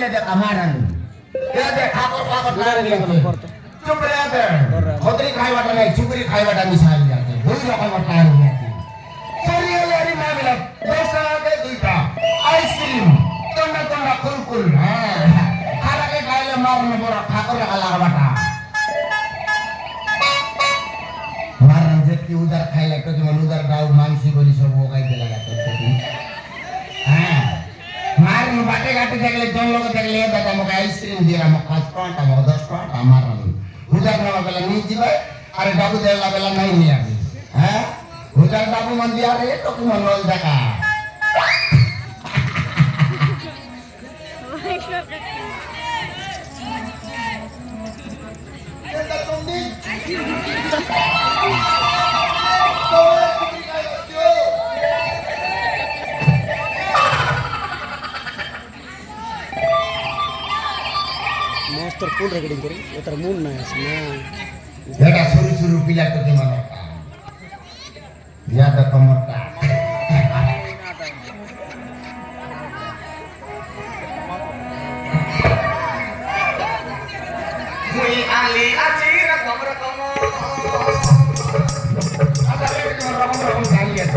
খাইলে দেখ আমারান কে দে ঠাকুর ঠাকুর চুপ রে দে খদরি খাইবাটা নাই চুকরি খাইবাটা মিশাই যাচ্ছে দুই রকম টাইম আছে সরিয়ালেরি মামলা 10 টাকা দুইটা আইসক্রিম তোমরা তোমরা কুলকুল হ্যাঁ খারাকে খাইলে মারনে বড় ঠাকুর লাগাবাটা মারন যে কি উদার খাইলে তো যেমন উদার দাও মাংসি বলি সব ওগাইতে লাগাতো হ্যাঁ মারন বাটে ঘাটে দেখলে জন লোক দেখলে দাদা আমাকে আইসক্রিম দিয়ে আমাকে 5 টাকা আমাকে 10 টাকা মারন উদার নেওয়া বেলা নিয়ে যাবে আরে বাবু দেলা বেলা নাই নিয়ে আসবে হ্যাঁ উদার বাবু মন দিয়ে আরে তো কি মন রোল দেখা मास्टर फुल रेकॉर्डिंग करी तर मूल नाही असं ना बेटा सुरू पिला तो ते मला याद कमरता मुई आली आची रकम आता रे रकम गाली आहे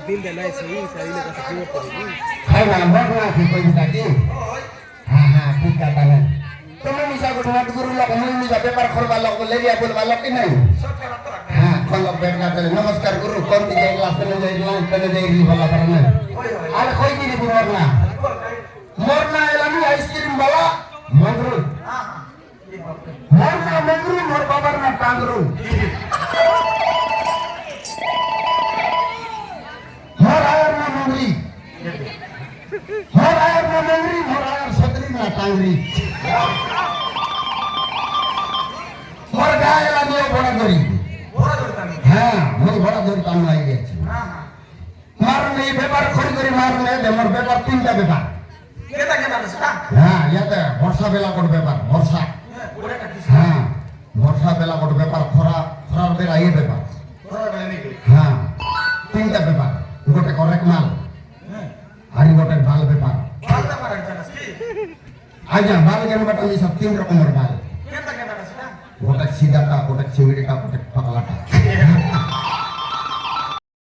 दिल देना है सही सही ने कैसे क्यों करेगी है ना मरना थी कोई बताती हाँ ठीक कहा था तुम्हें मिसा को ढूंढ गुरु लोग मुझे मिसा पेपर खोलवा लोग ले लिया बोलवा लोग कि नहीं हाँ खोल लोग बैठ जाते नमस्कार गुरु कौन सी जाएगी क्लास में जाएगी बोला करना अरे कोई की नहीं मरना मरना है लगी आइसक्रीम वाला मंगरू मरना मंगरू मोर बाबर ना टांगरू मोर आयर ना मंगरी मोर आयर सतरी ना टांगरी मोर गाय लगी बड़ा दरी हाँ मोर बड़ा दरी टांग लाई गई मार नहीं पेपर खोल करी मार नहीं दे मोर पेपर तीन टा पेपर কেতা কেতা সেটা হ্যাঁ ইয়াতে বর্ষা বেলা কোট ব্যাপার বর্ষা ওটা কি হ্যাঁ বর্ষা বেলা কোট ব্যাপার খরার বেলা এই ব্যাপার বড় বেলা নাকি হ্যাঁ তিনটা ব্যাপার গোটে করেক মাল হ্যাঁ আর গোটে বাল ব্যাপার বালটা পারা জানাস কি আচ্ছা বাল কেন বাটা সব তিন রকমের বাল কেতা কেতা সেটা গোটে সিধাটা গোটে চিংড়িটা গোটে